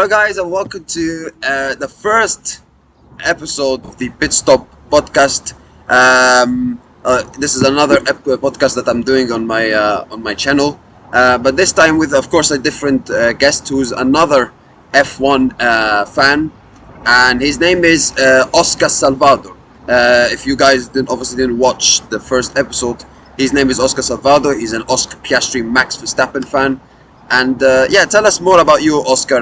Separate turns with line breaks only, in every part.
Hello, guys, and welcome to the first episode of the Pit Stop podcast. This is another podcast that I'm doing on my channel, but this time with, of course, a different guest who's another F1 fan, and his name is Oscar Salvador. If you guys obviously didn't watch the first episode, his name is Oscar Salvador. He's an Oscar Piastri Max Verstappen fan. And yeah, tell us more about you, Oscar.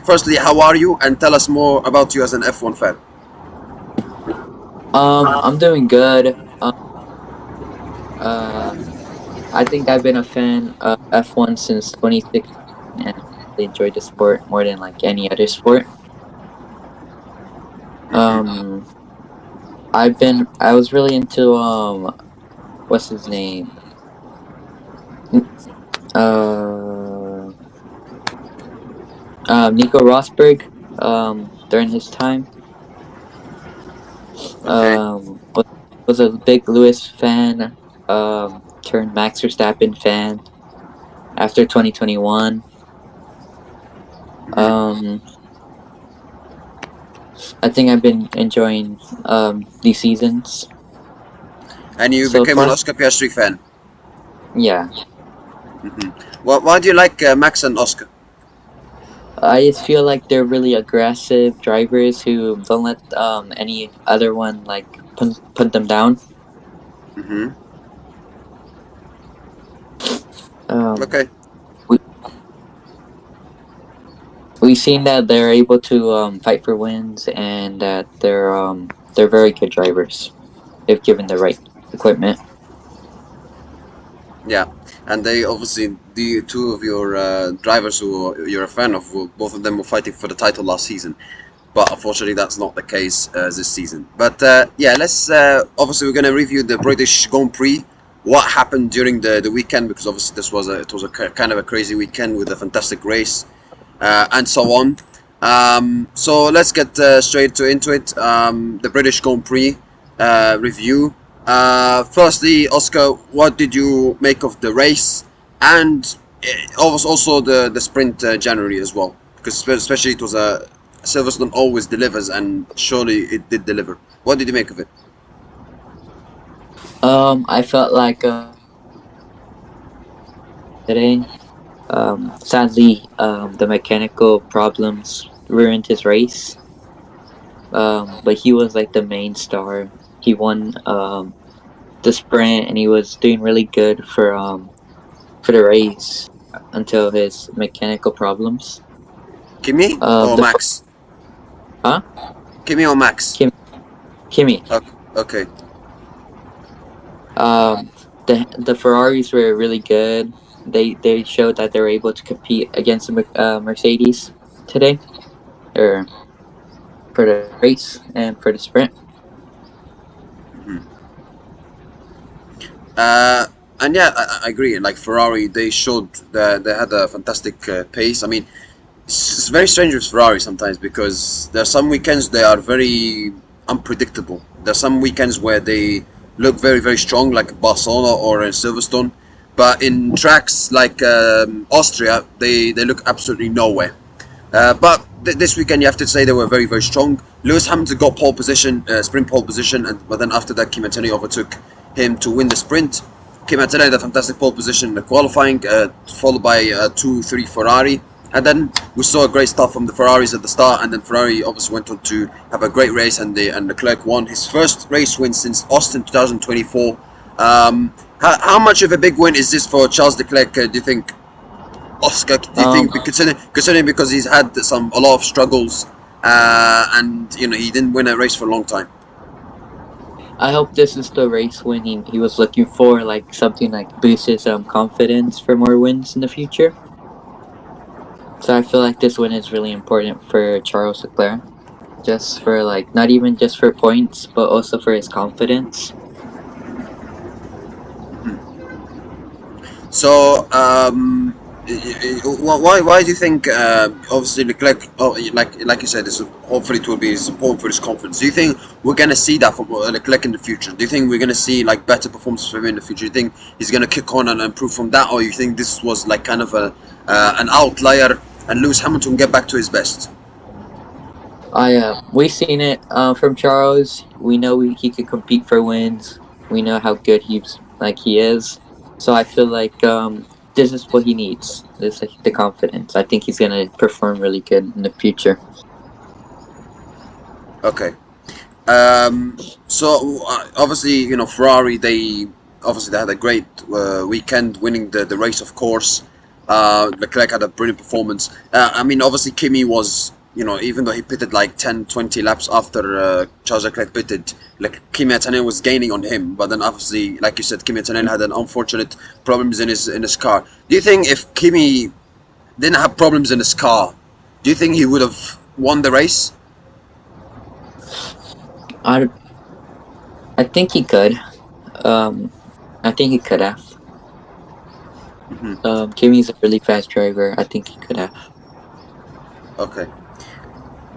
Firstly, how are you? And tell us more about you as an F1 fan.
I'm doing good. Uh, I think I've been a fan of F1 since 2016, and I really enjoyed the sport more than like any other sport.
Mm-hmm.
Um, I was really into what's his name? Uh, Nico Rosberg. During his time,
Okay.
was a big Lewis fan. Turned Max Verstappen fan after 2021.
Mm-hmm.
Um, I think I've been enjoying these seasons
And you
so
became an
far.
Oscar Piastri fan.
Yeah,
Mm-hmm. Why do you like Max and Oscar?
I just feel like they're really aggressive drivers who don't let any other one like put them down.
Mm-hmm.
Um,
Okay.
we we've seen that they're able to fight for wins and that they're very good drivers if given the right equipment.
Yeah. And they obviously the two of your drivers who you're a fan of, both of them were fighting for the title last season. But unfortunately, that's not the case this season. But yeah, let's obviously we're going to review the British Grand Prix. What happened during the weekend? Because obviously it was a kind of a crazy weekend with a fantastic race and so on. So let's get into it. The British Grand Prix review. Firstly, Oscar, what did you make of the race and also the sprint January as well? Because especially it was a Silverstone always delivers, and surely it did deliver. What did you make of it?
I felt like today. Sadly, the mechanical problems ruined his race. But he was like the main star. He won the sprint, and he was doing really good for the race until his mechanical problems.
Kimi or
The
Max?
huh?
Kimi or Max?
Kim, Kimmy.
Okay. Okay.
The Ferraris were really good. They showed that they were able to compete against the Mercedes today, or for the race and for the sprint.
Mhm. Uh, and yeah, I agree. Like Ferrari, they showed that they had a fantastic pace. I mean, it's very strange with Ferrari sometimes because there are some weekends they are very unpredictable. There are some weekends where they look very strong, like Barcelona or Silverstone, but in tracks like Austria, they look absolutely nowhere. But this weekend, you have to say they were very strong. Lewis Hamilton got pole position, sprint pole position, but then after that, Kimi Antonelli overtook him to win the sprint. Kimi Antonelli had a fantastic pole position in the qualifying, followed by 2-3 Ferrari. And then we saw a great start from the Ferraris at the start, and then Ferrari obviously went on to have a great race, and Leclerc won his first race win since Austin 2024. How much of a big win is this for Charles Leclerc? Do you think, Oscar? Do you
Um,
think, considering because he's had a lot of struggles, and he didn't win a race for a long time?
I hope this is the race win he was looking for, like something like boost his confidence for more wins in the future. So I feel like this win is really important for Charles Leclerc, just for like not even just for points, but also for his confidence.
So, why do you think? Obviously, Leclerc, like you said, this hopefully it will be support for his confidence. Do you think we're gonna see that from Leclerc in the future? Do you think we're gonna see like better performances from him in the future? Do you think he's gonna kick on and improve from that, or you think this was like kind of an outlier and Lewis Hamilton get back to his best?
We've seen it from Charles. We know he could compete for wins. We know how good he is. So I feel like this is what he needs. This is like the confidence. I think he's gonna perform really good in the future.
Okay. So obviously, Ferrari. They had a great weekend, winning the race, of course. Leclerc had a brilliant performance. I mean, obviously, Kimi was, even though he pitted like 10, 20 laps after Charles Leclerc pitted, like Kimi Antonelli was gaining on him. But then, obviously, like you said, Kimi Antonelli had an unfortunate problems in his car. Do you think if Kimi didn't have problems in his car, do you think he would have won the race?
I I think he could. Um, I think he could have.
Hmm.
Kimmy's a really fast driver. I think he could have.
Okay.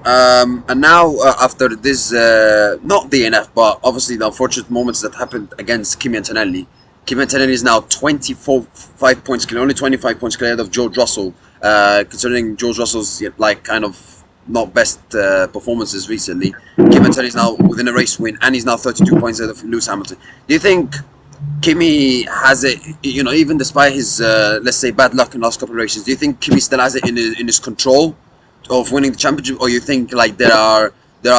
And now after this, not DNF, but obviously the unfortunate moments that happened against Kimi Antonelli. Kimi Antonelli is now 5 points clear, only 25 points clear of George Russell. Considering George Russell's like kind of not best performances recently, Kimi Antonelli is now within a race win, and he's now 32 points ahead of Lewis Hamilton. Do you think Kimi has it? Even despite his let's say bad luck in the last couple of races, do you think Kimi still has it in his control of winning the championship, or you think like there are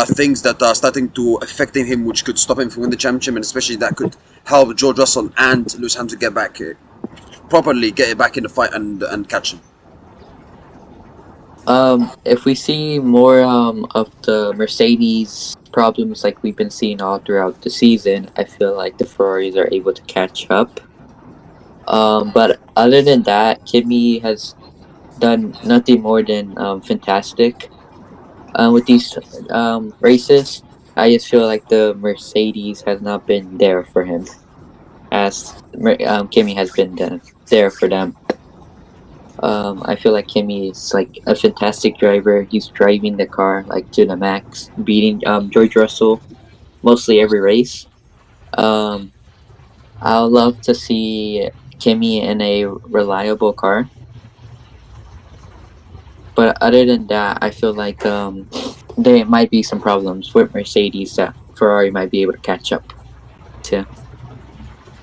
things that are starting to affecting him which could stop him from winning the championship, and especially that could help George Russell and Lewis Hamilton get back properly, get it back in the fight and catch him?
If we see more of the Mercedes problems like we've been seeing all throughout the season, I feel like the Ferraris are able to catch up. But other than that, Kimi has done nothing more than fantastic with these races. I just feel like the Mercedes has not been there for him, as Kimi has been there for them. I feel like Kimi is like a fantastic driver. He's driving the car like to the max, beating George Russell mostly every race. Um, I'd love to see Kimi in a reliable car, but other than that, I feel like there might be some problems with Mercedes that Ferrari might be able to catch up to.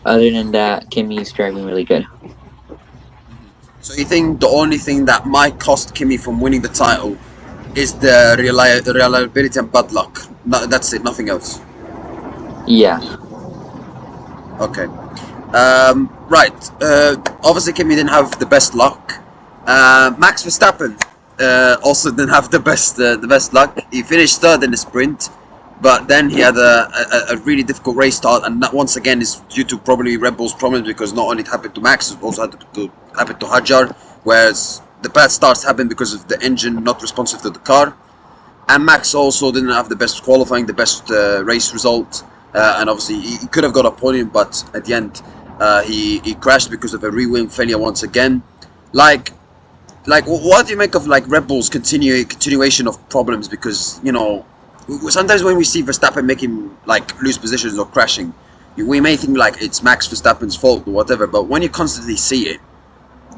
Other than that, Kimi's driving really good.
So you think the only thing that might cost Kimi from winning the title is the reliability and bad luck? That's it, nothing else.
Yeah.
Okay. Right. Obviously, Kimi didn't have the best luck. Max Verstappen also didn't have the best luck. He finished third in the sprint, but then he had a really difficult race start, and that once again is due to probably Red Bull's problems, because not only it happened to Max, it also happened to Hajar, whereas the bad starts happened because of the engine not responsive to the car. And Max also didn't have the best qualifying, the best race result, and obviously he could have got a podium, but at the end he crashed because of a rear-wing failure once again. Like what do you make of like Red Bull's continuation of problems? Because sometimes when we see Verstappen making like lose positions or crashing, we may think like it's Max Verstappen's fault or whatever. But when you constantly see it,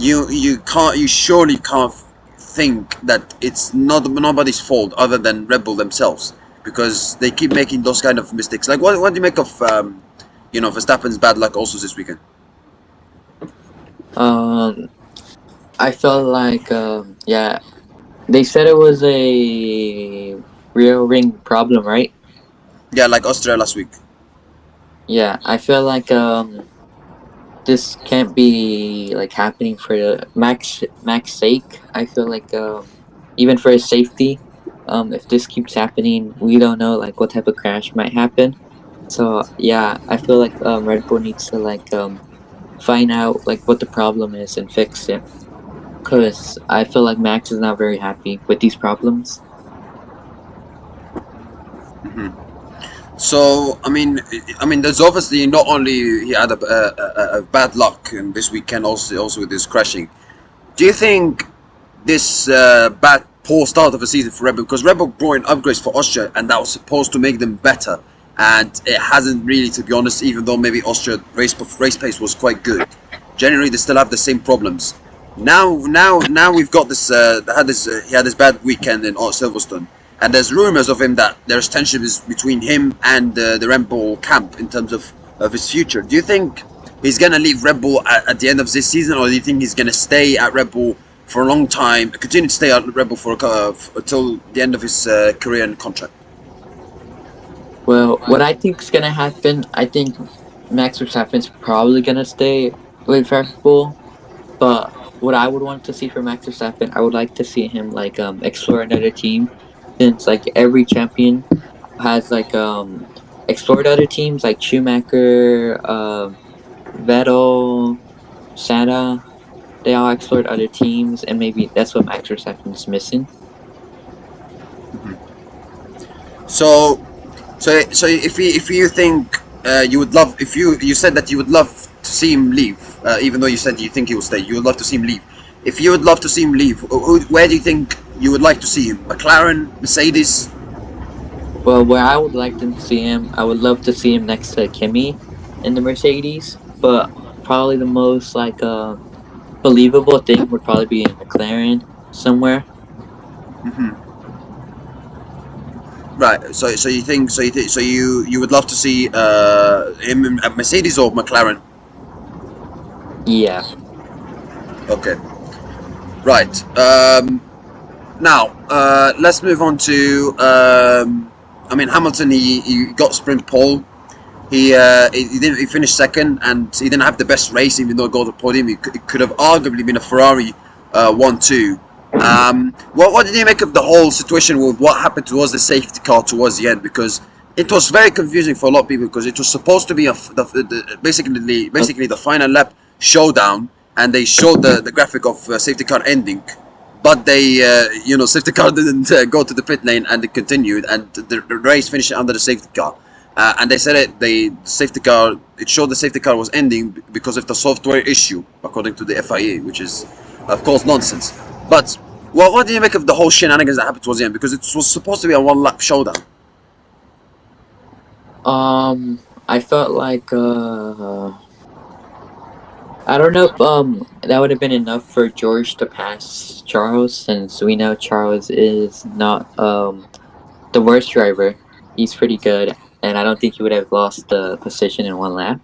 you surely can't think that it's not nobody's fault other than Red Bull themselves, because they keep making those kind of mistakes. Like what do you make of Verstappen's bad luck also this weekend?
Um, I felt like yeah, they said it was a real ring problem, right?
Yeah, like Austria last week.
Yeah, I feel like this can't be like happening for the Max sake. I feel like even for his safety, if this keeps happening, we don't know like what type of crash might happen. So yeah, I feel like Red Bull needs to like find out like what the problem is and fix it. Cause I feel like Max is not very happy with these problems.
Hmm. So I mean, there's obviously not only he had a bad luck in this weekend, also with his crashing. Do you think this bad poor start of the season for Red Bull, because Red Bull brought in upgrades for Austria, and that was supposed to make them better, and it hasn't really, to be honest. Even though maybe Austria race pace was quite good, generally they still have the same problems. Now we've got this. He had this bad weekend in Silverstone, and there's rumors of him that there's tension between him and the Red Bull camp in terms of his future. Do you think he's gonna leave Red Bull at the end of this season, or do you think he's gonna stay at Red Bull for a long time, continue to stay at Red Bull for until the end of his career and contract?
Well, what I think is gonna happen, I think Max Verstappen's probably gonna stay with Red Bull. But what I would want to see from Max Verstappen, I would like to see him like explore another team, since like every champion has like explored other teams like Schumacher, Vettel, Senna. They all explored other teams, and maybe that's what Max Verstappen's missing.
So, so if you think you would love if you said that you would love to see him leave, even though you said you think he will stay, you would love to see him leave. If you would love to see him leave, where do you think you would like to see him? McLaren, Mercedes?
Well, where I would like to see him, I would love to see him next to Kimi in the Mercedes. But probably the most like believable thing would probably be in McLaren somewhere.
Hmm. Right. So you think so you would love to see him at Mercedes or McLaren?
Yeah.
Okay. Right. Now, let's move on to. I mean, Hamilton. He got sprint pole. He finished second, and he didn't have the best race, even though he got the podium. It could have arguably been a Ferrari 1-2. What did you make of the whole situation with what happened towards the safety car towards the end? Because it was very confusing for a lot of people because it was supposed to be basically the final lap showdown, and they showed the graphic of safety car ending, but they safety car didn't go to the pit lane and it continued, and the race finished under the safety car. And they said it showed the safety car was ending because of the software issue, according to the FIA, which is, of course, nonsense. But what do you make of the whole shenanigans that happened towards the end? Because it was supposed to be a one lap showdown.
I felt like I don't know if that would have been enough for George to pass Charles, since we know Charles is not the worst driver. He's pretty good, and I don't think he would have lost the position in one lap.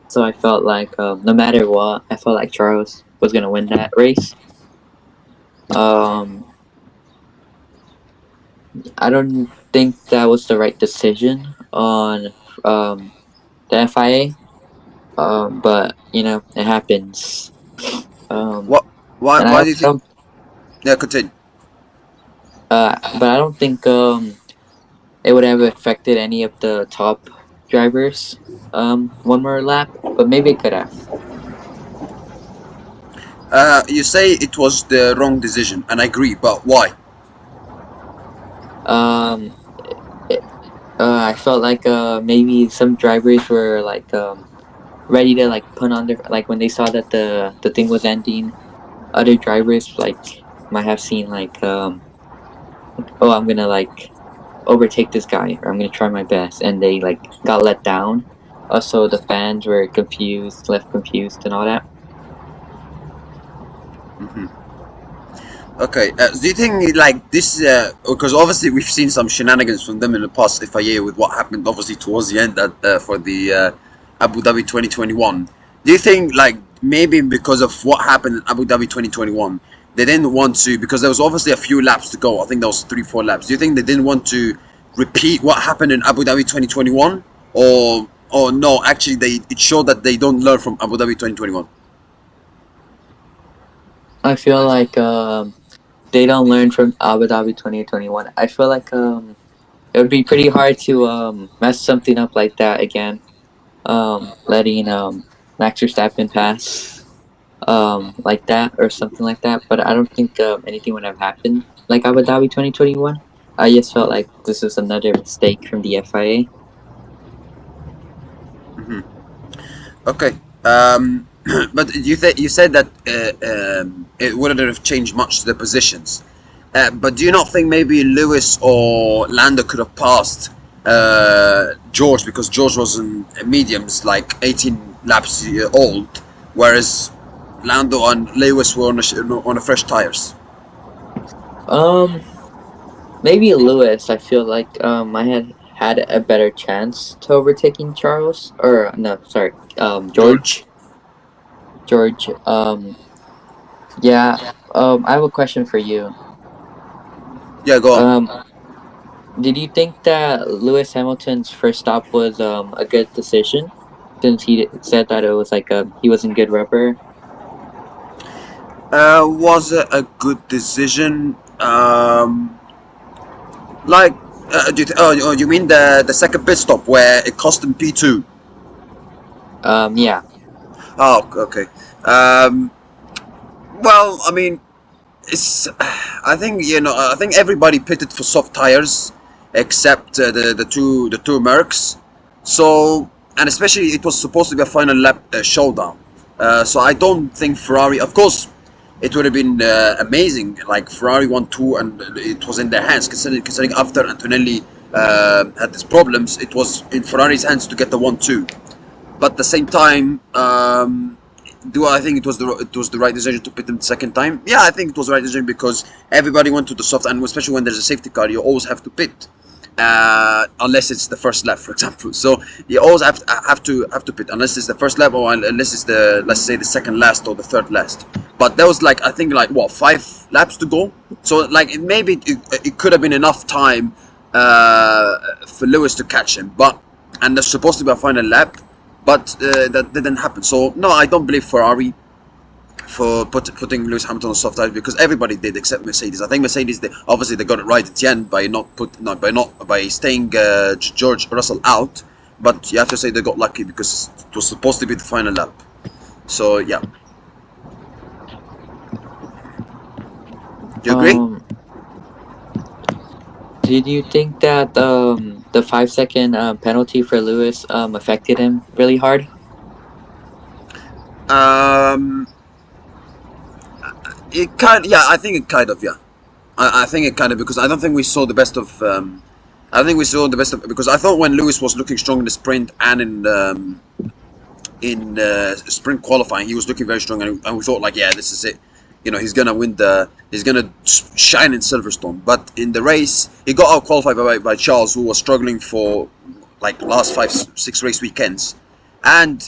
So I felt like no matter what, I felt like Charles was gonna win that race. Um, I don't think that was the right decision on the FIA. But you know it happens. Um,
What? Why?
and
Why do you think? Yeah, continue.
but I don't think it would have affected any of the top drivers one more lap, but maybe it could have.
You say it was the wrong decision, and I agree, but why?
Um, it, I felt like maybe some drivers were like ready to like put on their like when they saw that the thing was ending. Other drivers like might have seen like oh, I'm gonna like overtake this guy, or I'm gonna try my best, and they like got let down. Also, the fans were confused, left confused, and all that.
Hmm. Okay. Do you think like this? Because obviously we've seen some shenanigans from them in the past FIA with what happened, obviously towards the end for the Abu Dhabi 2021. Do you think like maybe because of what happened in Abu Dhabi 2021, they didn't want to, because there was obviously a few laps to go. I think there was 3-4 laps. Do you think they didn't want to repeat what happened in Abu Dhabi 2021, or no? Actually, it showed that they don't learn from Abu Dhabi 2021.
I feel like they don't learn from Abu Dhabi 2021. I feel like it would be pretty hard to mess something up like that again. Letting Max Verstappen pass like that or something like that. But I don't think anything would have happened like Abu Dhabi 2021. I just felt like this is another mistake from the FIA.
Hmm. Okay. But you said that it wouldn't have changed much to the positions. But do you not think maybe Lewis or Lando could have passed George, because George was in mediums like 18 laps old, whereas Lando and Lewis were on a fresh tires.
Um, maybe Lewis. I feel like I had a better chance to overtaking Charles, or no, sorry,
George,
George. Yeah. I have a question for you.
yeah, go on.
Um, did you think that Lewis Hamilton's first stop was a good decision, since he said that it was like he was in good rubber?
Was it a good decision? Like, you mean the second pit stop where it cost him P2?
Yeah.
Oh, okay. Um, well, I mean, it's. I think I think everybody pitted for soft tires, except the two Mercs. So, and especially it was supposed to be a final lap showdown. So I don't think Ferrari. Of course, it would have been amazing. Like Ferrari won two, and it was in their hands. Considering after Antonelli had these problems, it was in Ferrari's hands to get the 1-2. But at the same time, do I think it was the right decision to pit him the second time? Yeah, I think it was the right decision because everybody went to the soft, and especially when there's a safety car, you always have to pit, unless it's the first lap, for example. So you always have to pit unless it's the first lap or unless it's the, let's say, the second last or the third last. But there was like, I think, like what, 5 laps to go. So like maybe it could have been enough time for Lewis to catch him, but and there's supposed to be a final lap, but that didn't happen. So no, I don't believe Ferrari for putting Lewis Hamilton on soft tires because everybody did except Mercedes. I think Mercedes, obviously they got it right at the end by by staying George Russell out, but you have to say they got lucky because it was supposed to be the final lap. So yeah, do you agree?
Um, did you think that the 5 second penalty for Lewis affected him really hard?
Um, it kind, yeah, I think it kind of, yeah. I think it kind of, because I don't think we saw the best of. I think we saw the best of, because I thought when Lewis was looking strong in the sprint and in sprint qualifying, he was looking very strong, and we thought like, yeah, this is it. He's gonna win he's gonna shine in Silverstone. But in the race, he got out qualified by Charles, who was struggling for like last 5-6 race weekends, and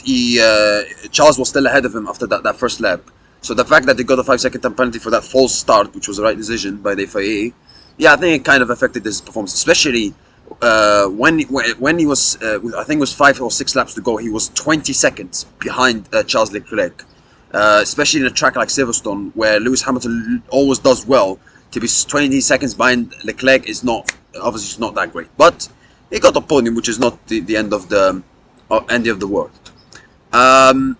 Charles was still ahead of him after that first lap. So the fact that they got a 5 second time penalty for that false start, which was the right decision by the FIA, yeah, I think it kind of affected his performance, especially when he was, I think it was 5 or 6 laps to go, he was 20 seconds behind Charles Leclerc. Especially in a track like Silverstone, where Lewis Hamilton always does well, to be 20 seconds behind Leclerc is not, obviously, it's not that great. But he got a podium, which is not the end of the world. Um,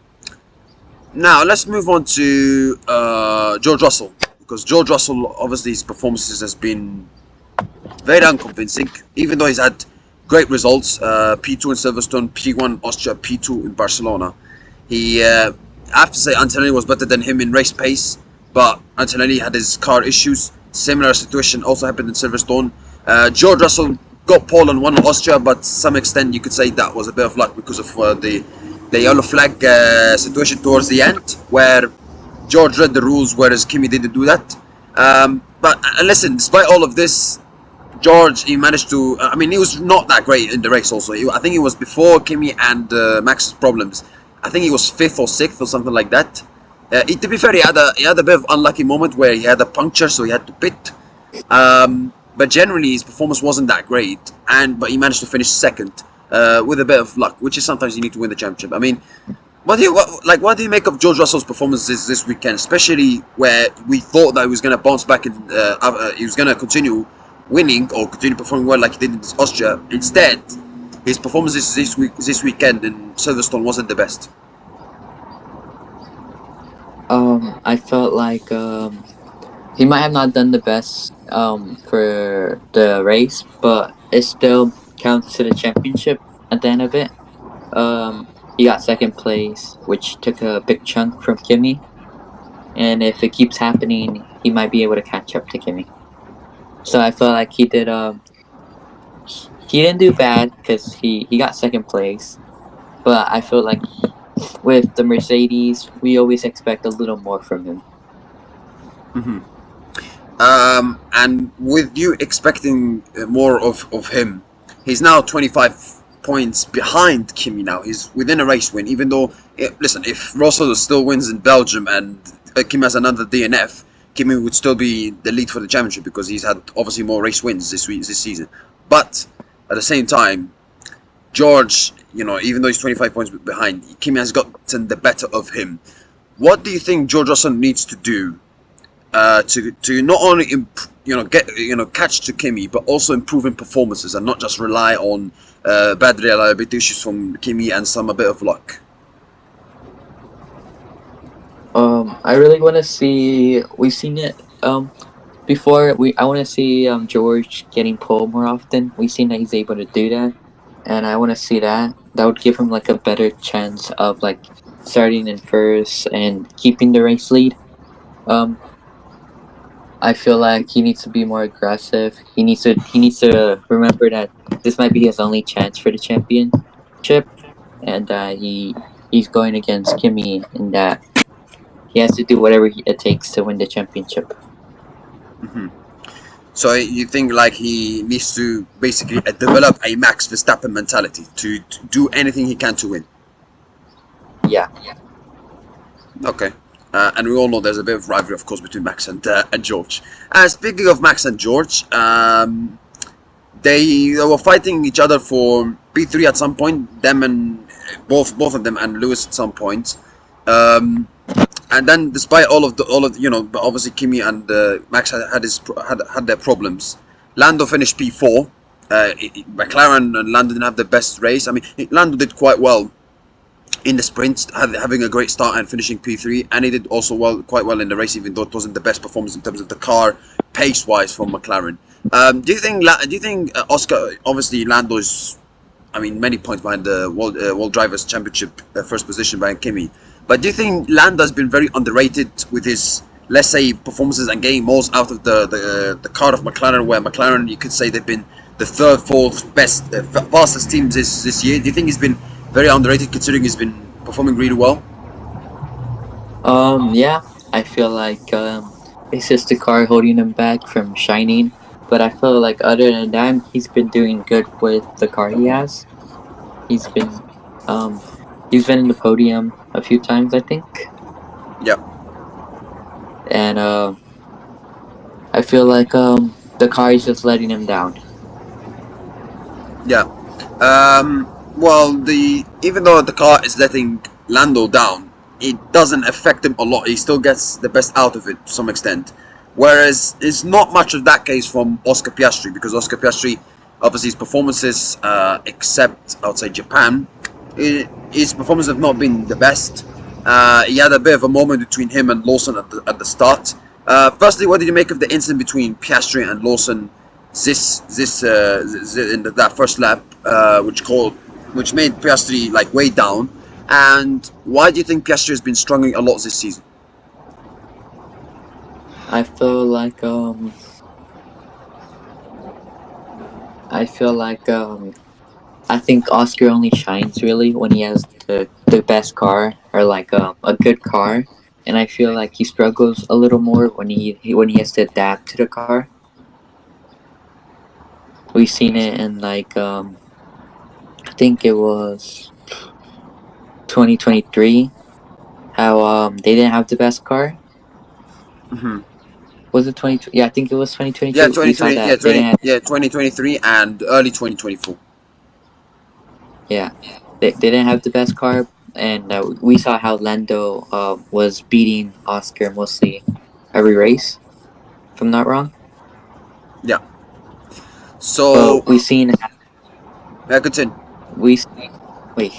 Now let's move on to George Russell, because George Russell, obviously his performances has been very unconvincing, even though he's had great results. P2 in Silverstone, P1 Austria, P2 in Barcelona. I have to say Antonelli was better than him in race pace, but Antonelli had his car issues. Similar situation also happened in Silverstone. George Russell got pole and won Austria, but to some extent you could say that was a bit of luck because of the yellow flag situation towards the end, where George read the rules, whereas Kimi didn't do that. But listen, despite all of this, George, he managed to. I mean, he was not that great in the race. Also, I think he was before Kimi and Max's problems. I think he was fifth or sixth or something like that. To be fair, he had a bit of unlucky moment where he had a puncture, so he had to pit. But generally, his performance wasn't that great, but he managed to finish second with a bit of luck, which is sometimes you need to win the championship. I mean, what do you make of George Russell's performances this weekend, especially where we thought that he was going to bounce back and he was going to continue winning or continue performing well like he did in Austria? Instead, his performances this weekend in Silverstone wasn't the best.
I felt like he might have not done the best for the race, but it still counts to the championship at the end of it. He got second place, which took a big chunk from Kimi, and if it keeps happening, he might be able to catch up to Kimi. So I felt like he did. He didn't do bad because he got second place, but I feel like with the Mercedes, we always expect a little more from him.
Hmm. And with you expecting more of him, he's now 25 points behind Kimi now. He's within a race win, even though, listen, if Russell still wins in Belgium and Kimi has another DNF, Kimi would still be the lead for the championship because he's had obviously more race wins this season. But at the same time, George, even though he's 25 points behind, Kimi has gotten the better of him. What do you think George Russell needs to do to not only catch to Kimi, but also improving performances and not just rely on bad reliability issues from Kimi and a bit of luck?
I really want to see. We've seen it before. I want to see George getting pole more often. We've seen that he's able to do that, and I want to see that. That would give him like a better chance of like starting in first and keeping the race lead. Um, I feel like he needs to be more aggressive. He needs to remember that this might be his only chance for the championship, and that he's going against Kimi, and that he has to do whatever it takes to win the championship.
Hmm. So you think like he needs to basically develop a Max Verstappen mentality to do anything he can to win?
Yeah.
Okay. And we all know there's a bit of rivalry, of course, between Max and George. Speaking of Max and George, they were fighting each other for P3 at some point. Them and both of them and Lewis at some point. Um, and then, despite but obviously Kimi and Max had their problems. Lando finished P4. McLaren and Lando didn't have the best race. I mean, Lando did quite well in the sprint, having a great start and finishing P3, and he did also quite well in the race, even though it wasn't the best performance in terms of the car pace-wise from McLaren. Do you think Oscar? Obviously, Lando is, I mean, many points behind the World Drivers' Championship first position behind Kimi. But do you think Lando has been very underrated with his, let's say, performances and getting most out of the car of McLaren, where McLaren, you could say they've been the third, fourth best, fastest teams this year? Do you think he's been very underrated considering he's been performing really well?
Yeah. I feel like it's just the car holding him back from shining. But I feel like other than that, he's been doing good with the car he has. He's been um he's been in the podium a few times, I think,
Yeah.
and I feel like the car is just letting him down.
Yeah. Well, the even though the car is letting Lando down, it doesn't affect him a lot. He still gets the best out of it to some extent. Whereas it's not much of that case from Oscar Piastri, because Oscar Piastri, obviously his performances, except outside Japan, his performances have not been the best. He had a bit of a moment between him and Lawson at the start. Firstly, what did you make of the incident between Piastri and Lawson this in that first lap, which made Piastri like way down? And why do you think Piastri has been struggling a lot this season?
I feel like I feel like I think Oscar only shines really when he has the best car or like a good car, and I feel like he struggles a little more when he has to adapt to the car. We've seen it in like I think it was 2023 how they didn't have the best car.
Mm-hmm.
Was it 20? Yeah, I think it was
Yeah,
2023. We saw
2020,
that they didn't have.
2023 and early 2024.
Yeah, they didn't have the best car, and we saw how Lando was beating Oscar mostly every race, if I'm not wrong.
Yeah.
But
So, yeah, continue.
we wait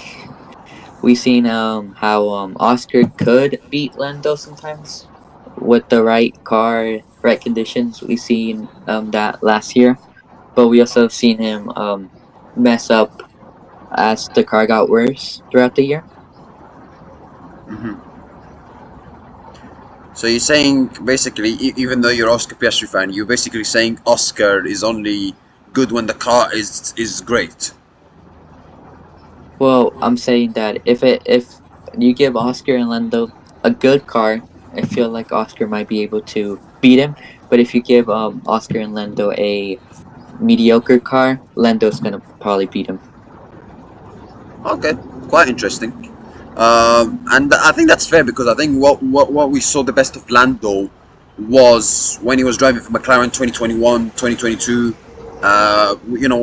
we seen how Oscar could beat Lando sometimes with the right car, right conditions. We seen that last year, but we also seen him mess up as the car got worse throughout the year.
Hmm. So you're saying basically, even though you're Oscar Piastri fan, you're basically saying Oscar is only good when the car is great.
Well, I'm saying that if You give Oscar and Lando a good car, I feel like Oscar might be able to beat him. But if you give Oscar and Lando a mediocre car, Lando's gonna probably beat him.
Okay, quite interesting. And I think that's fair because I think what we saw the best of Lando was when he was driving for McLaren 2021, 2022.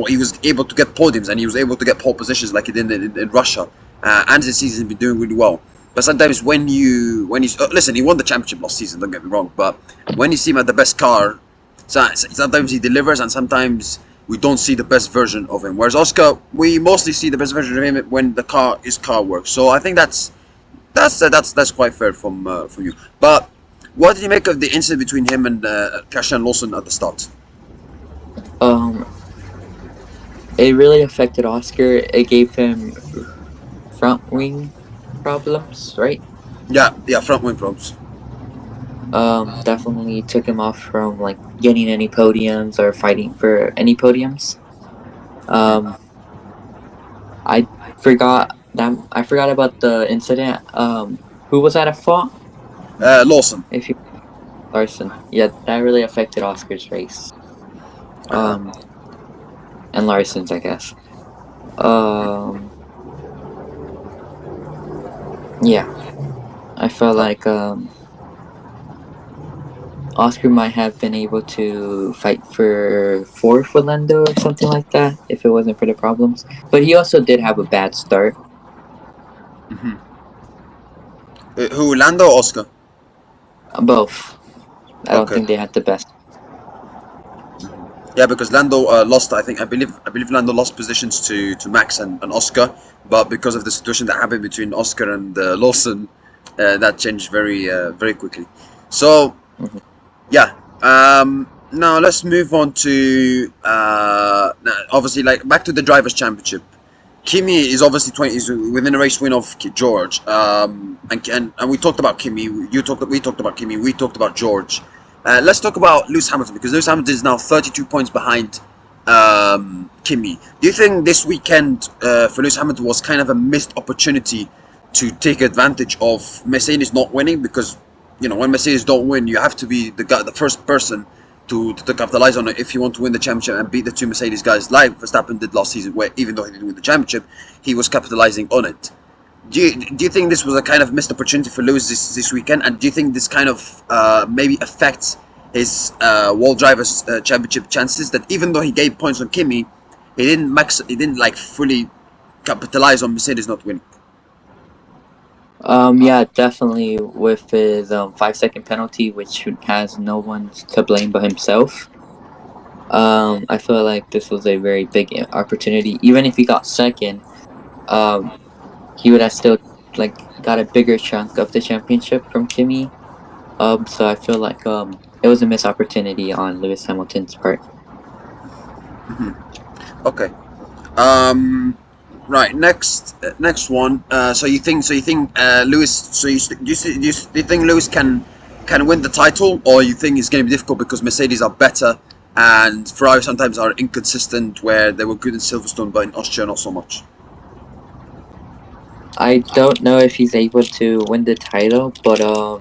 He was able to get podiums and he was able to get pole positions like he did in Russia. And this season he's been doing really well. But sometimes when he's listen, he won the championship last season. Don't get me wrong, but when you see him at the best car, sometimes he delivers and sometimes we don't see the best version of him. Whereas Oscar, we mostly see the best version of him when his car works. So I think that's quite fair from you. But what did you make of the incident between him and Christian Lawson at the start?
Um, it really affected Oscar. It gave him front wing problems, right?
Yeah, front wing problems.
Definitely took him off from like getting any podiums or fighting for any podiums. Um, I I forgot about the incident. Who was at a fault?
Lawson.
If you Larson, yeah, that really affected Oscar's race.
Uh-huh.
Um, and Larson's, I guess. Um, yeah, I felt
Uh,
like Oscar might have been able to fight for fourth with Lando or something like that if it wasn't for the problems. But he also did have a bad start.
mhm. Who, Lando or Oscar?
Both. I don't
Okay.
think they had the best.
Yeah, because Lando lost. I believe Lando lost positions to Max and Oscar, but because of the situation that happened between Oscar and Lawson, that changed very quickly. So
Mhm.
yeah. Now let's move on to now, obviously like back to the drivers' championship. Kimi is obviously 20 is within a race win of George. And we talked about Kimi. We talked about Kimi. We talked about George. Let's talk about Lewis Hamilton because Lewis Hamilton is now 32 points behind Kimi. Do you think this weekend for Lewis Hamilton was kind of a missed opportunity to take advantage of Mercedes not winning? Because when Mercedes don't win, you have to be the first person to capitalize on it if you want to win the championship and beat the two Mercedes guys like Verstappen did last season, where even though he didn't win the championship, he was capitalizing on it. Do you think this was a kind of missed opportunity for Lewis this weekend? And do you think this kind of maybe affects his World Drivers Championship chances? That even though he gave points on Kimi, he didn't like fully capitalize on Mercedes not winning.
Yeah, definitely with his 5 second penalty, which has no one to blame but himself. I feel like this was a very big opportunity. Even if he got second, um, he would have still like got a bigger chunk of the championship from Kimi. So I feel like it was a missed opportunity on Lewis Hamilton's part.
Okay. Um, right. Next one. So you think Lewis? Do you think Lewis can win the title, or you think it's going to be difficult because Mercedes are better and Ferrari sometimes are inconsistent, where they were good in Silverstone, but in Austria not so much.
I don't know if he's able to win the title, but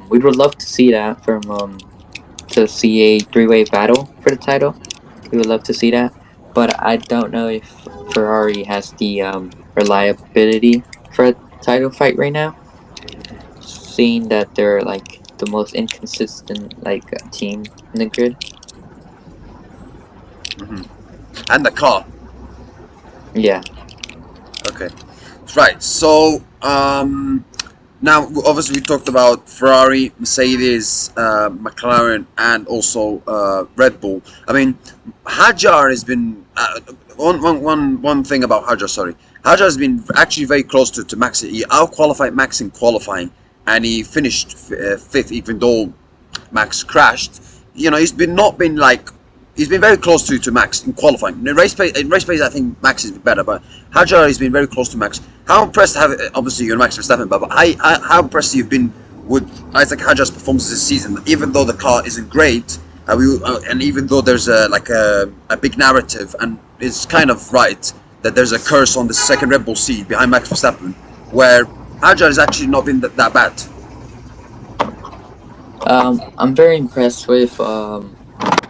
we would love to see that from to see a three-way battle for the title. We would love to see that, but I don't know if Ferrari has the reliability for a title fight right now. Seeing that they're like the most inconsistent like team in the grid.
And the car.
Yeah.
Okay. Right. So now obviously we talked about Ferrari, Mercedes, McLaren, and also Red Bull. I mean, Hajar has been one thing about Hajar. Sorry, Hajar has been actually very close to Max. He out qualified Max in qualifying, and he finished fifth, even though Max crashed. He's been very close to Max in qualifying. In race pace, I think Max is better, but Hajar has been very close to Max. How impressed obviously you're Max Verstappen, but how impressed you've been with Isaac Hajar's performances this season, even though the car isn't great, and even though there's a big narrative, and it's kind of right that there's a curse on the second Red Bull seat behind Max Verstappen, where Hajar has actually not been that bad.
I'm very impressed with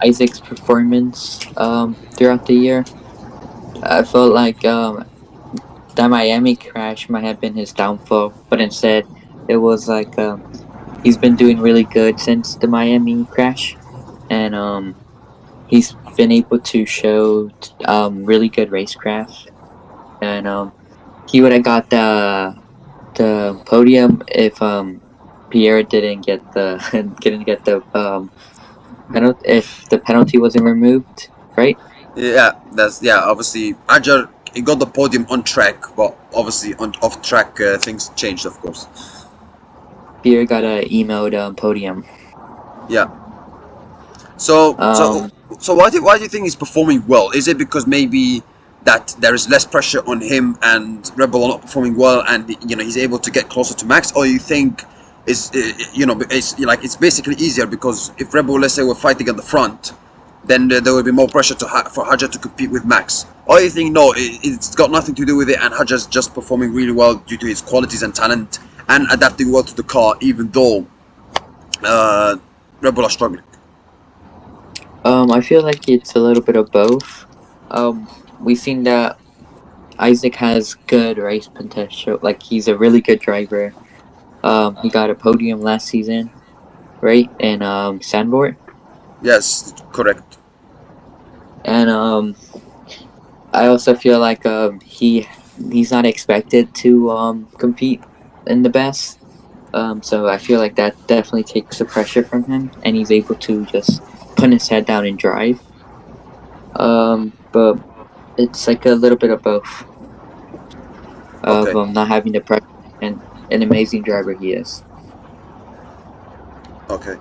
Isaac's performance throughout the year. I felt like that Miami crash might have been his downfall, but instead it was like he's been doing really good since the Miami crash, and he's been able to show really good racecraft, and he would have got the podium if Pierre didn't get the didn't get the penalty if the penalty wasn't removed, right?
Yeah, that's yeah. Obviously, Hajar he got the podium on track, but obviously on off track things changed, of course.
Pierre got a emote podium.
Yeah. So so
Um,
so why do you think he's performing well? Is it because maybe that there is less pressure on him and Red Bull are not performing well, and he's able to get closer to Max, or you think is it's like it's basically easier because if Red Bull, let's say, were fighting at the front, then there will be more pressure for Hajar to compete with Max. Or you think no, it's got nothing to do with it, and Hajar's just performing really well due to his qualities and talent and adapting well to the car, even though uh, Red Bull are struggling.
I feel like it's a little bit of both. Um, we've seen that Isaac has good race potential. Like he's a really good driver. He got a podium last season, right? In Sandboard,
Yes, correct.
and I also feel like he's not expected to compete in the best. So I feel like that definitely takes the pressure from him, and he's able to just put his head down and drive. But it's like a little bit of both of
Okay,
not having the pressure and an amazing driver he is.
okay.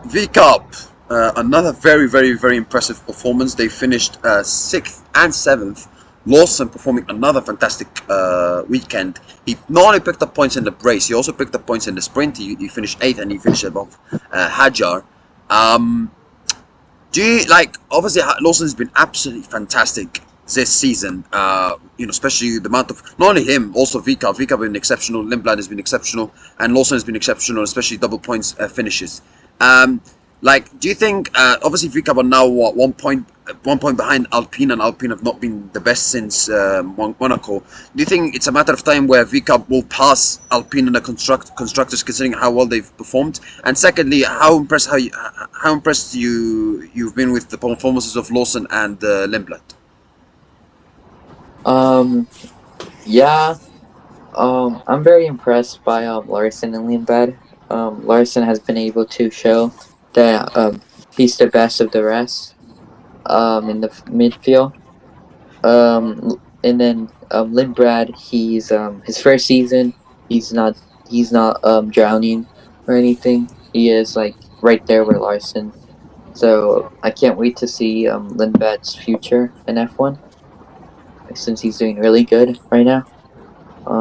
VCARB, another very, very, very impressive performance. They finished sixth and seventh. Lawson performing another fantastic weekend. He not only picked up points in the race, he also picked up points in the sprint. He finished eighth and he finished above Hajar. Um, Do you like? Obviously, Lawson's been absolutely fantastic this season. Especially the amount of not only him, also Vika. Vika has been exceptional. Lindblad has been exceptional, and Lawson has been exceptional, especially double points finishes. Um, do you think? Obviously, Vika are now what 1 point behind Alpine, and Alpine have not been the best since Monaco. Do you think it's a matter of time where Vika will pass Alpine in the constructors, considering how well they've performed? And secondly, how impressed you've been with the performances of Lawson and Lindblad?
Um, yeah, I'm very impressed by Larson and Lindblad. Larson has been able to show that he's the best of the rest in the midfield. And then Lindblad, he's his first season. He's not drowning or anything. He is like right there with Larson. So I can't wait to see Lindblad's future in F1 since he's doing really good right now.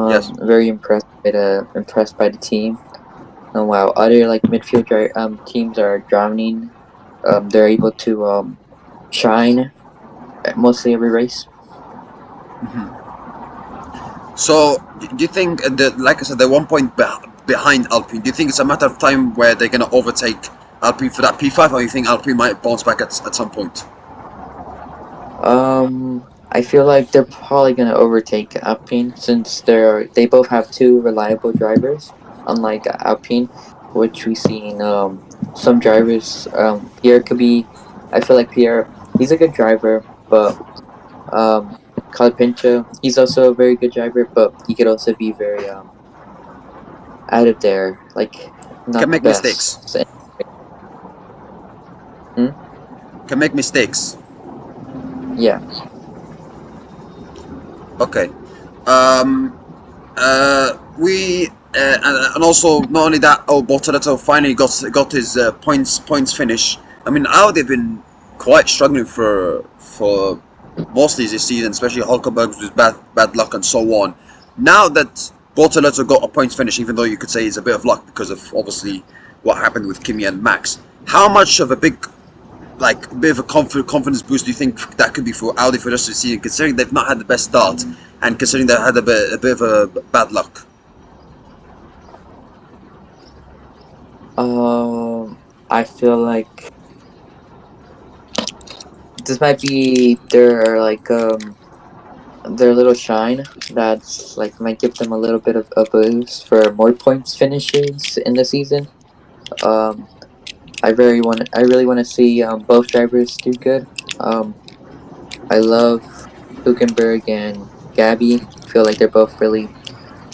Yes.
Very impressed by the team. And while other like teams are drowning, they're able to shine at mostly every race.
Mhm. So, do you think that, like I said, they're 1 point behind Alpine? Do you think it's a matter of time where they're going to overtake Alpine for that P5, or you think Alpine might bounce back at some point?
I feel like they're probably gonna overtake Alpine since they both have two reliable drivers, unlike Alpine, which we seen some drivers. Pierre could be. I feel like Pierre, he's a good driver, but um, Calipinto, he's also a very good driver, but he could also be very out of there, like
Can
not the
make mistakes.
best. So, hmm?
Can make mistakes.
Yeah.
Okay. Um, we and also not only that, Bortoletto finally got his points finish. I mean, how they've been quite struggling for mostly this season, especially Hulkenberg with bad luck and so on. Now that Bortoletto got a points finish, even though you could say it's a bit of luck because of obviously what happened with Kimi and Max. How much of a bit of a confidence boost do you think that could be for Audi for the rest of the season, considering they've not had the best start? and considering they had a bit of a bad luck.
I feel like this might be their little shine that's like might give them a little bit of a boost for more points finishes in the season. Um, I really want to see both drivers do good. I love Huckenberg and Gabby. I feel like they're both really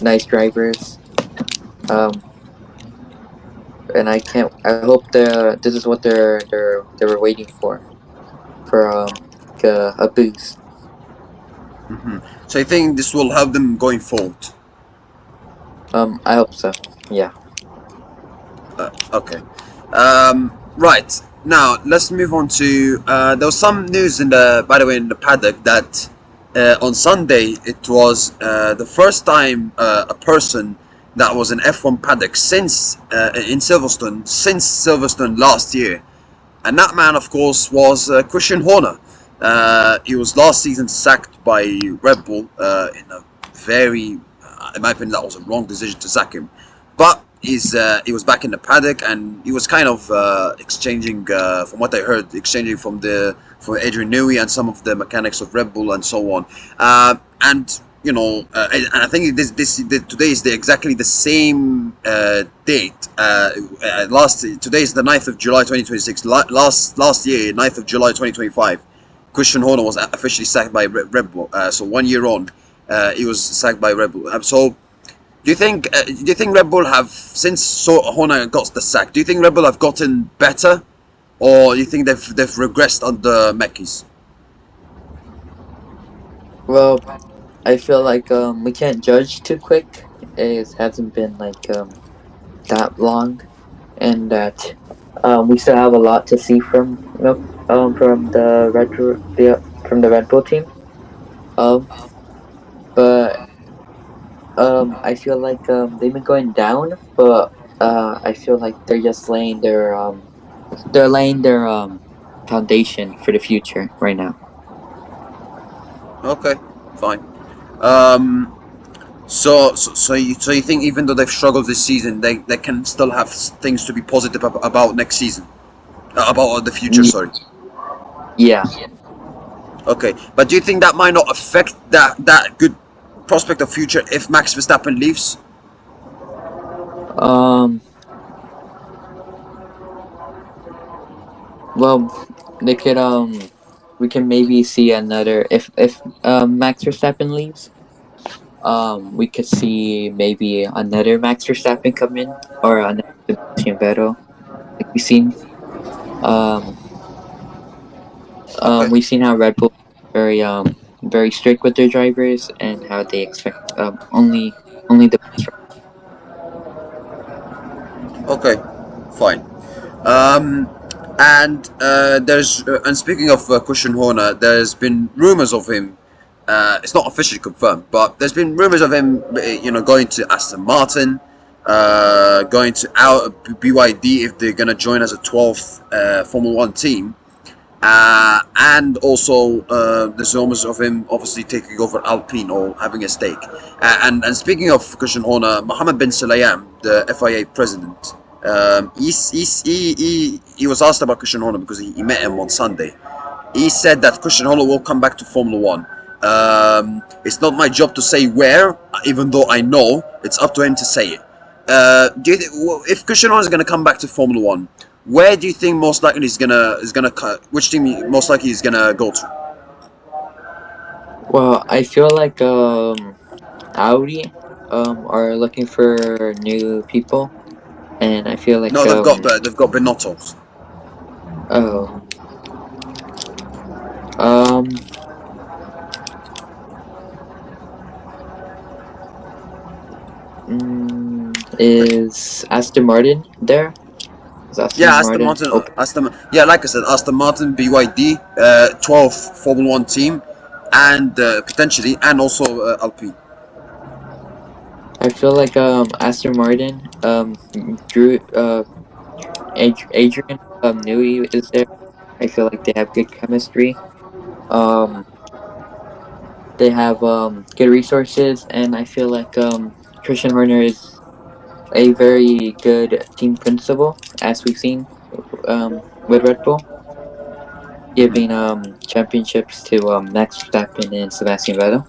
nice drivers. Um, and I can't. I hope this is what they were waiting for a boost.
So I think this will help them going forward.
I hope so. Yeah.
Okay. Right now, let's move on to. There was some news by the way, in the paddock that on Sunday it was the first time a person that was in F1 paddock since in Silverstone since Silverstone last year, and that man, of course, was Christian Horner. He was last season sacked by Red Bull in a very, in my opinion, that was a wrong decision to sack him. But he was back in the paddock, and he was kind of exchanging, from what I heard, exchanging from Adrian Newey and some of the mechanics of Red Bull and so on. And you know, and I think today is exactly the same date. Today is the 9th of July 2026. Last year, 9th of July 2025, Christian Horner was officially sacked by Red Bull. So 1 year on, he was sacked by Red Bull. So do you think Red Bull have, since Horner got the sack, do you think Red Bull have gotten better, or do you think they've regressed under Mekis?
Well, I feel like we can't judge too quick. It hasn't been that long, and that we still have a lot to see from the Red Bull team. Um, but I feel like they've been going down, but I feel like they're laying their foundation for the future right now.
Okay, fine. Um, so you think even though they've struggled this season, they can still have things to be positive about next season, about the future. Sorry.
Yeah.
Okay, but do you think that might not affect that good prospect of future if Max Verstappen leaves?
Um. Well, they could we can maybe see another if Max Verstappen leaves. We could see maybe another Max Verstappen come in or another Sebastian Vettel. Like um
Okay.
we've seen how Red Bull very strict with their drivers and how they expect only the best.
Okay, fine. Um, and speaking of Christian Horner, there's been rumors of him. It's not officially confirmed, but there's been rumors of him, going to Aston Martin, going to BYD if they're gonna join as a 12th Formula One team. And also, there's rumors of him obviously taking over Alpine or having a stake. And speaking of Christian Horner, Mohammed bin Sulayem, the FIA president, he was asked about Christian Horner because he met him on Sunday. He said that Christian Horner will come back to Formula One. It's not my job to say where, even though I know it's up to him to say it. If Christian Horner is going to come back to Formula One, where do you think most likely is gonna cut? Which team most likely is gonna go to?
Well, I feel like Audi are looking for new people, and I feel like
No, they've got Benotto.
oh um is Aston Martin there? Is
Yeah,
Aston
Aston
Martin
Martin.
open?
Yeah, like I said, Aston Martin, BYD, 12th Formula One team, and potentially, and also Alpine.
I feel like Aston Martin Drew Adrian Newey is there. I feel like they have good chemistry. Um They have good resources, and I feel like Christian Horner is a very good team principal, as we've seen with Red Bull, giving
Mhm.
championships to Max Verstappen and Sebastian Vettel.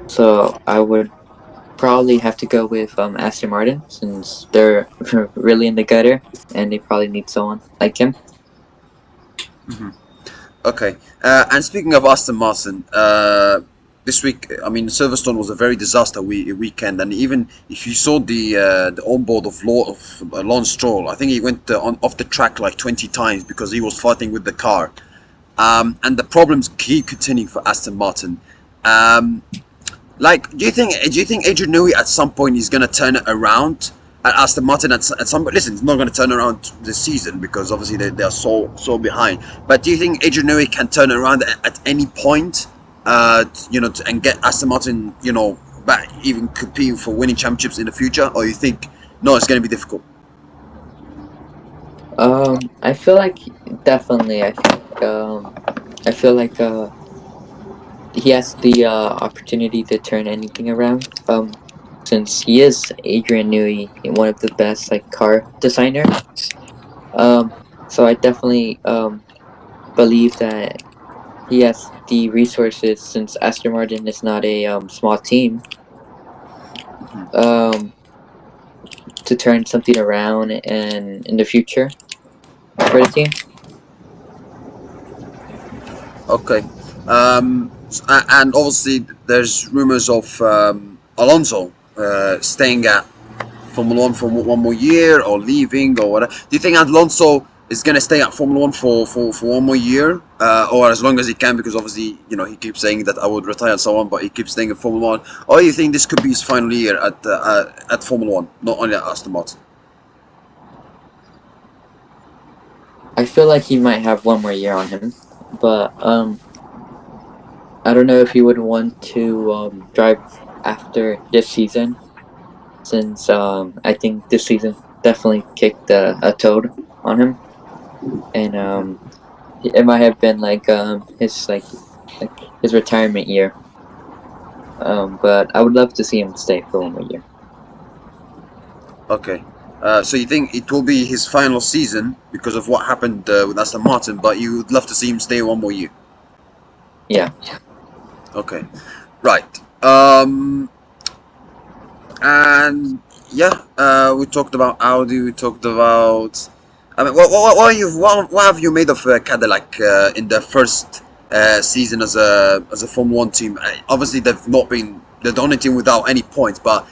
So I would probably have to go with Aston Martin since they're really in the gutter and they probably need someone like him.
Mhm. Okay. And speaking of Aston Martin, this week, I mean, Silverstone was a very disaster weekend, and even if you saw the onboard of Lance Stroll, I think he went off the track like 20 times because he was fighting with the car. And the problems keep continuing for Aston Martin. Um, Like, do you think Adrian Newey at some point is gonna turn it around at Aston Martin at some point? Listen, it's not gonna turn around this season because obviously they are so behind. But do you think Adrian Newey can turn it around at any point? And get Aston Martin, back even competing for winning championships in the future, or you think no, it's gonna be difficult?
I feel like definitely. I feel like he has the opportunity to turn anything around. Since he is Adrian Newey, one of the best like car designers. Um, so I definitely believe that he has the resources since Aston Martin is not a small team.
Mhm.
Um, to turn something around and in the future for the team.
Okay. And obviously, there's rumors of Alonso staying at Formula One for one more year or leaving or whatever. Do you think Alonso is going to stay at Formula One for one more year or as long as he can? Because obviously, he keeps saying that I would retire and so on, but he keeps staying at Formula One. Or you think this could be his final year at Formula One, not only at Aston Martin?
I feel like he might have one more year on him, but I don't know if he would want to drive after this season, since I think this season definitely kicked a toad on him, and it might have been like his retirement year. But I would love to see him stay for one more year.
Okay. So you think it will be his final season because of what happened with Aston Martin, but you would love to see him stay one more year?
Yeah.
Okay. Right. And yeah, we talked about Audi. We talked about. I mean, what have you made of Cadillac in their first season as a Formula One team? Obviously, they've not been they're the only team without any points. But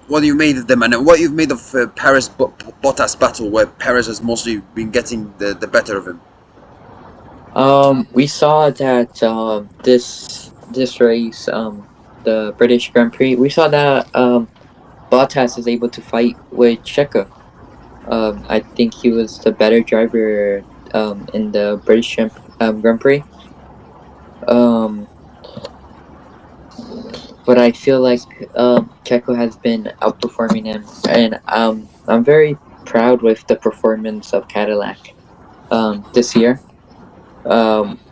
what do you made of them, and what you've made of Paris Bottas battle, where Paris has mostly been getting the better of him?
We saw that this race, the British Grand Prix, we saw that Bottas is able to fight with Checo. I think he was the better driver in the Grand Prix. Um, but I feel like Checo has been outperforming him, and I'm very proud with the performance of Cadillac this year.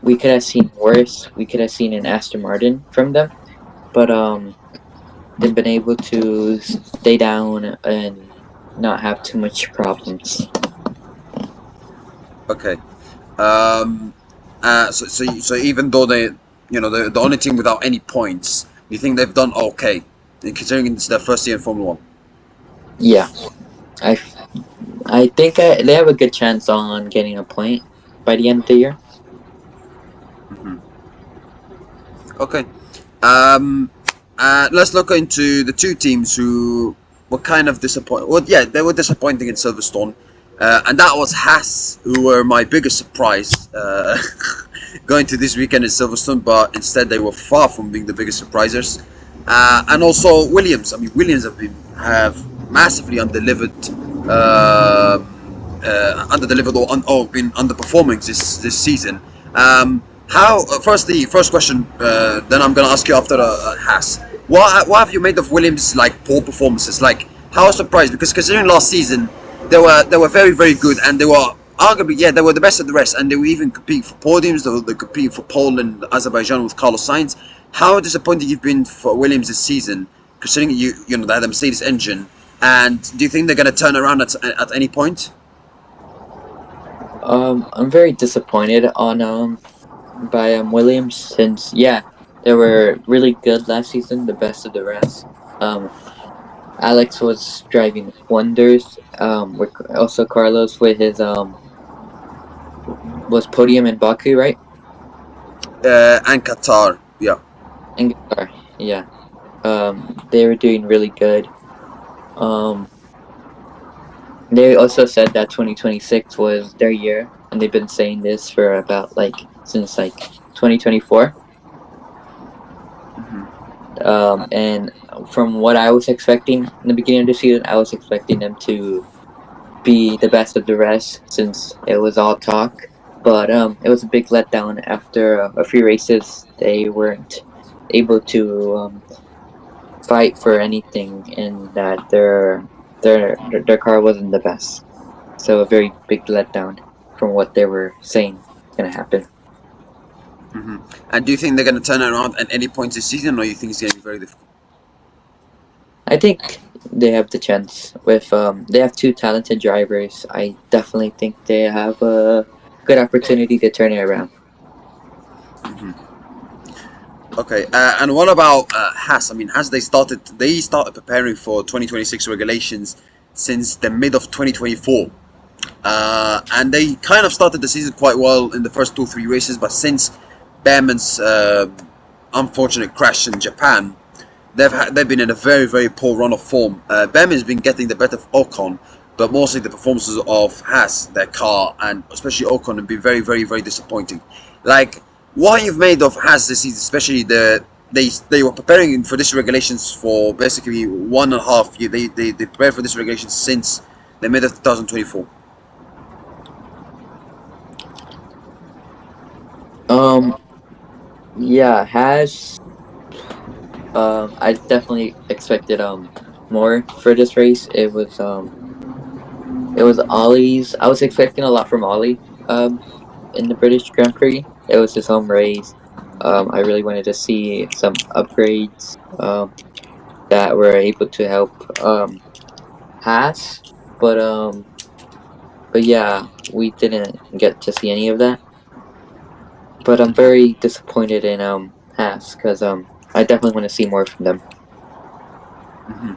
We could have seen worse. We could have seen an Aston Martin from them, but they've been able to stay down and not have too much problems.
Okay. Um, so even though they're the only team without any points, you think they've done okay, considering it's their first year in Formula One?
Yeah, I I think they have a good chance on getting a point by the end of the year.
Hmm. Okay. Um, let's look into the two teams who were kind of disappointed. Well, yeah, they were disappointing in Silverstone, and that was Haas, who were my biggest surprise going to this weekend in Silverstone. But instead, they were far from being the biggest surprisers. And also Williams. I mean, Williams have massively underdelivered or been underperforming this season. First question, then I'm gonna ask you after Haas. What have you made of Williams like poor performances? Like how surprised? Because considering last season they were very very good and they were Arguably, yeah, they were the best of the rest, and they would even compete for podiums. They compete for pole in Azerbaijan with Carlos Sainz. How disappointed you've been for Williams this season, considering you know they had a Mercedes engine, and do you think they're going to turn around at any point?
I'm very disappointed on by Williams since they were really good last season, the best of the rest. Alex was driving wonders. Also Carlos with his was podium in Baku, right?
And Qatar, yeah.
And Qatar, yeah. They were doing really good. Um, they also said that 2026 was their year, and they've been saying this for about since 2024.
Hmm.
And from what I was expecting in the beginning of the season, I was expecting them to be the best of the rest since it was all talk. But it was a big letdown after a few races. They weren't able to fight for anything, and that their car wasn't the best. So a very big letdown from what they were saying is gonna happen.
Hmm. And do you think they're going to turn around at any point this season, or you think it's going to be very difficult?
I think they have the chance with they have two talented drivers. I definitely think they have a good opportunity to turn it around.
Hmm. Okay, and what about Haas? I mean, Haas they started preparing for 2026 regulations since the mid of 2024. And they kind of started the season quite well in the first 2 3 races, but since Behrman's unfortunate crash in Japan, they've been in a very poor run of form. Behrman's been getting the better of Ocon, but mostly the performances of Haas, their car, and especially Ocon have been very disappointing. Like what you've made of Haas this season, especially they were preparing for this regulations for basically 1.5 year. They prepared for this regulation since the mid of 2024.
Um, yeah, has I definitely expected more for this race. It was Ollie's. I was expecting a lot from Ollie in the British Grand Prix. It was his home race. I really wanted to see some upgrades that were able to help Haas, but yeah, we didn't get to see any of that. But I'm very disappointed in Haas because I definitely want to see more from them.
Hmm.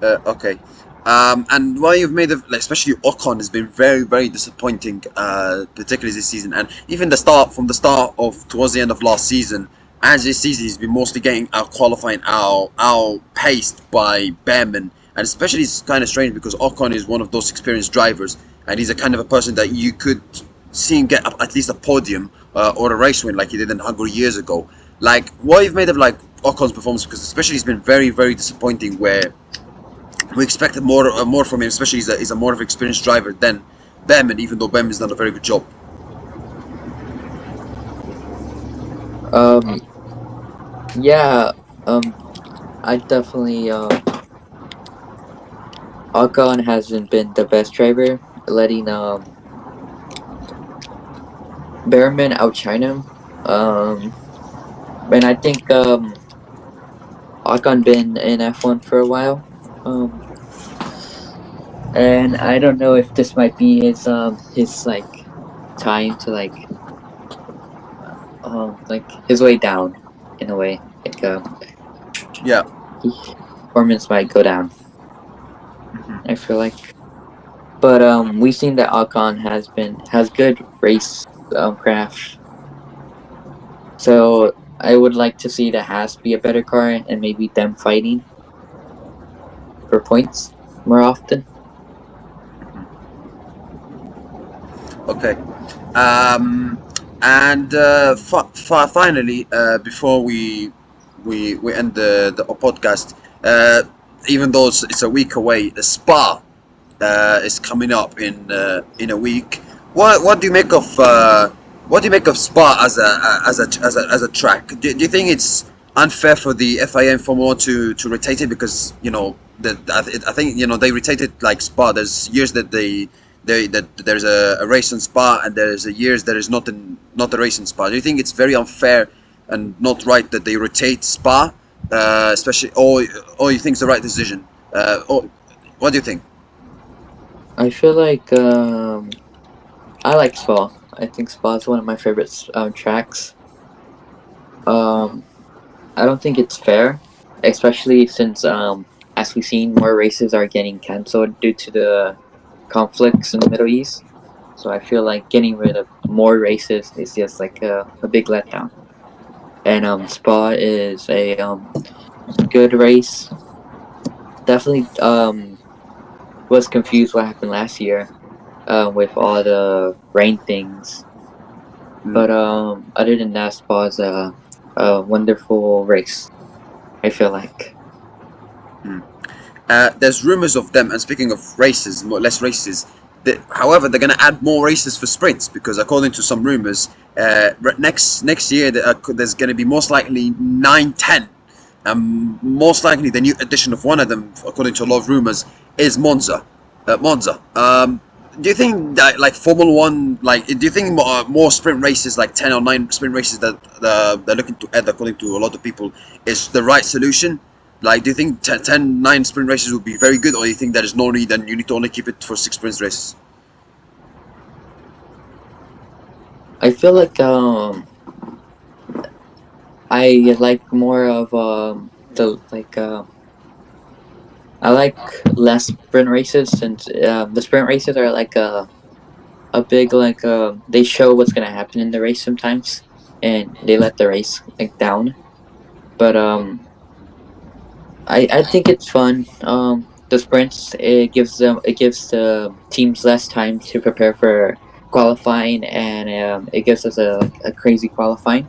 Okay. And why you've made of, like, especially Ocon has been very disappointing, particularly this season, and even from the start of towards the end of last season, and this season he's been mostly getting out qualifying, out paced by Behrman, and especially it's kind of strange because Ocon is one of those experienced drivers, and he's a kind of a person that you could see him get at least a podium or a race win like he did in Hungary years ago. Like what you've made of like Ocon's performance, because especially he's been very disappointing where we expected more from him, especially he's a more of an experienced driver than Behrman, even though Behrman's done a very good job.
Um, yeah, um, I definitely Ocon hasn't been the best driver, letting Behrman outshine him. Um, and I think Ocon been in F1 for a while. Um, and I don't know if this might be his time to his way down in a way.
Yeah.
His performance might go down. I
Hmm.
feel like, but we've seen that Ocon has good race craft. So I would like to see the Haas be a better car and maybe them fighting for points more often.
Okay. Um, and finally, before we end the podcast, even though it's a week away, the Spa is coming up in a week. What do you make of Spa as a track? Do you think it's unfair for the FIA and Formula One to rotate it because I think they rotated like Spa. There's years that that there's a race in Spa and there's a years there is not a race in Spa. Do you think it's very unfair and not right that they rotate Spa, especially, or you think it's the right decision? Or what do you think?
I feel like I like Spa. I think Spa is one of my favorite tracks. Um, I don't think it's fair, especially since as we've seen, more races are getting canceled due to the conflicts in the Middle East. So I feel like getting rid of more races is just like a big letdown. And Spa is a good race. Definitely was confused what happened last year with all the rain things.
Mm,
But other than that, Spa is a wonderful race. I feel like.
mm. There's rumors of them, and speaking of races, less races. However, they're going to add more races for sprints because, according to some rumors, next year there's going to be most likely 9, 10. Most likely the new addition of one of them, according to a lot of rumors, is Monza. Monza. Do you think that, like, Formula One, like, do you think more sprint races, like 10 or 9 sprint races that they're looking to add, according to a lot of people, is the right solution? Like, do you think 9 sprint races would be very good, or do you think there is no need and you need to only keep it for 6 sprint races?
I feel like I like more of the like I like less sprint races since the sprint races are like a big like they show what's gonna happen in the race sometimes, and they let the race like down. But I think it's fun. The sprints, it gives the teams less time to prepare for qualifying, and it gives us a crazy qualifying.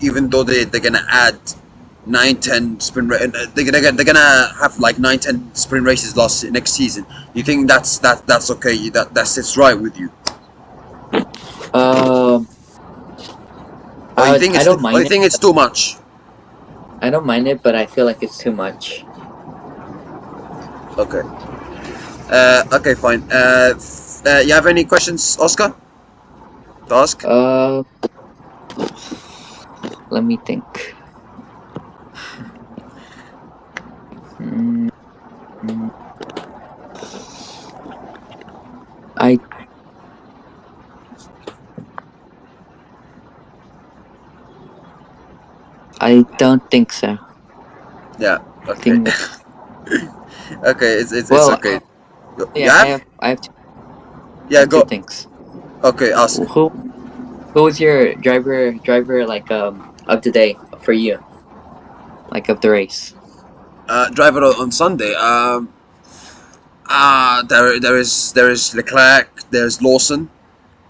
Even though they're gonna add 9, 10 they're gonna have like 9, 10 sprint races next season. You think that's okay? That sits right with you?
Um,
Or you think
I don't
or you
mind it.
think it's too much?
I don't mind it, but I feel like it's too much.
Okay. Okay, fine. You have any questions, Oscar, to ask?
Uh, Let me think. Mm, I I don't think so.
Yeah.
I
Okay.
think
Okay. It's
well,
okay. You
yeah,
have?
I
Yeah.
have two
Go.
things.
Okay. Ask.
Who was your driver like of the day for you, like of the race?
Driver on Sunday. There is Leclerc. There's Lawson.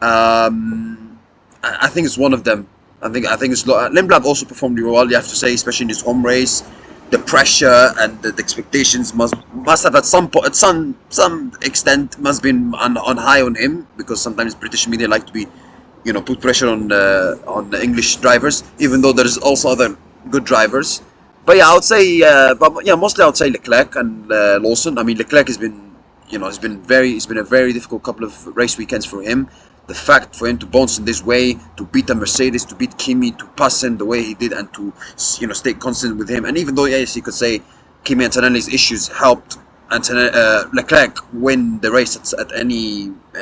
I think it's one of them. I think it's Lindblad also performed really well. You have to say, especially in his home race, the pressure and the expectations must have at some extent must been on high on him, because sometimes British media like to be, put pressure on the English drivers, even though there's also other good drivers. But yeah, I would say, but yeah, mostly I would say Leclerc and Lawson. I mean, Leclerc has been, it's been a very difficult couple of race weekends for him. The fact for him to bounce in this way, to beat a Mercedes, to beat Kimi, to pass him the way he did, and to, stay constant with him. And even though, yes, you could say Kimi Antonelli's issues helped Leclerc win the race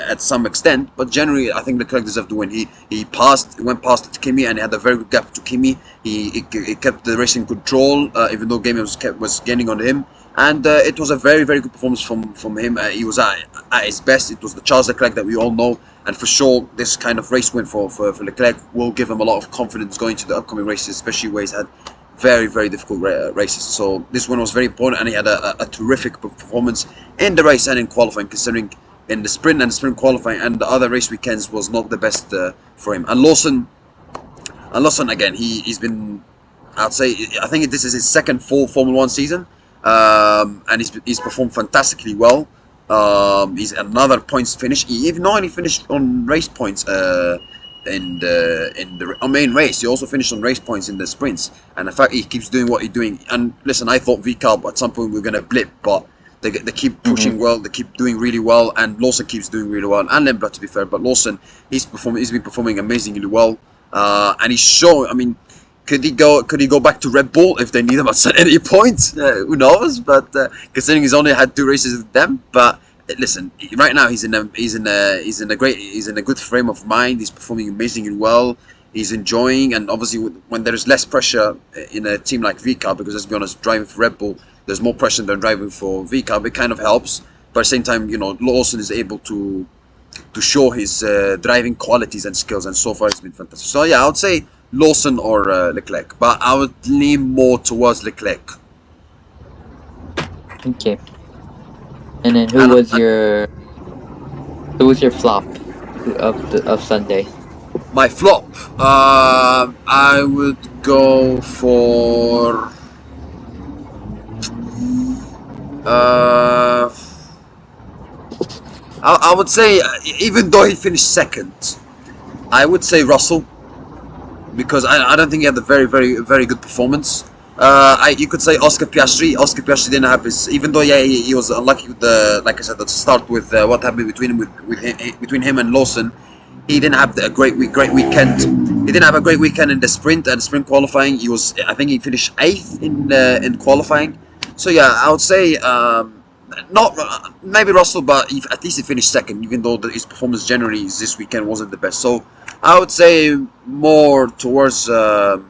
at some extent, but generally I think Leclerc deserved to win. He went past Kimi, and he had a very good gap to Kimi. He kept the race in control, even though Kimi was gaining on him. And it was a very, very good performance from him. He was at his best. It was the Charles Leclerc that we all know, and for sure this kind of race win for Leclerc will give him a lot of confidence going to the upcoming races, especially where he's had very, very difficult races. So this one was very important, and he had a terrific performance in the race and in qualifying, considering in the sprint and sprint qualifying and the other race weekends was not the best for him. And Lawson again, he's been, I'd say, I think this is his second full Formula One season, and he's performed fantastically well. He's another points finish. He even only finished on race points in the main race. He also finished on race points in the sprints, and the fact he keeps doing what he's doing. And listen, I thought VCARB at some point we were gonna blip, but they keep pushing
Mm-hmm.
well. They keep doing really well, and Lawson keeps doing really well. And Lembra, to be fair, but Lawson he's been performing amazingly well, and he's showing. I mean, could he go back to Red Bull if they need him at any point? Who knows? But considering he's only had 2 races with them, but listen, right now he's in a good frame of mind. He's performing amazingly well. He's enjoying, and obviously when there is less pressure in a team like VCARB, because let's be honest, driving for Red Bull, there's more pressure than driving for VCARB. It kind of helps, but at the same time, Lawson is able to show his driving qualities and skills, and so far it's been fantastic. So yeah, I would say Lawson or Leclerc, but I would lean more towards Leclerc.
Okay. And then
And
who was your flop of Sunday?
my flop, I would go for I would say, even though he finished second, I would say Russell, because I don't think he had a very good performance. You could say Oscar Piastri. Oscar Piastri didn't have his, even though yeah he was unlucky with the, like I said, at the start with what happened between him and Lawson. He didn't have a great weekend. He didn't have a great weekend in the sprint and sprint qualifying. I think he finished 8th in qualifying. So yeah, I would say not maybe Russell, but at least he finished second, even though his performance generally this weekend wasn't the best. So I would say more towards Oscar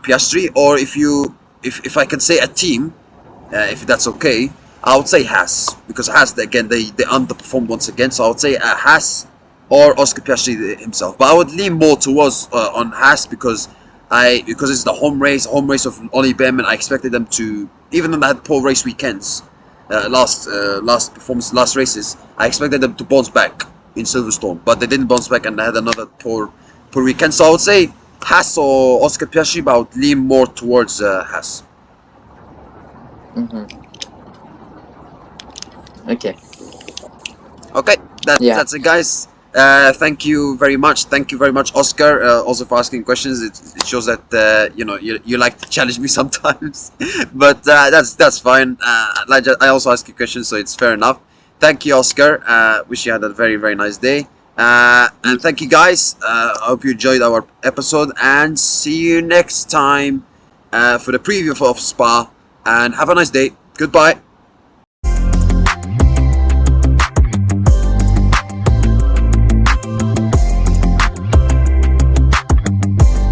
Piastri, or if I can say a team, if that's okay, I would say Haas, because Haas again they underperformed once again. So I would say Haas or Oscar Piastri himself, but I would lean more towards on Haas because it's the home race of Ollie Behrman. I expected them to, even though they had poor race weekends, last races, I expected them to bounce back in Silverstone, but they didn't bounce back and they had another poor weekend. So I would say Haas or Oscar Piastri, but I would lean more towards Haas.
Mm-hmm. Okay.
Okay,
Yeah.
that's it, guys. Thank you very much. Thank you very much, Oscar, also for asking questions. It shows that you like to challenge me sometimes, but that's fine. I also ask you questions, so it's fair enough. Thank you, Oscar. Wish you had a very nice day. And thank you, guys. I hope you enjoyed our episode, and see you next time for the preview of Spa. And have a nice day. Goodbye.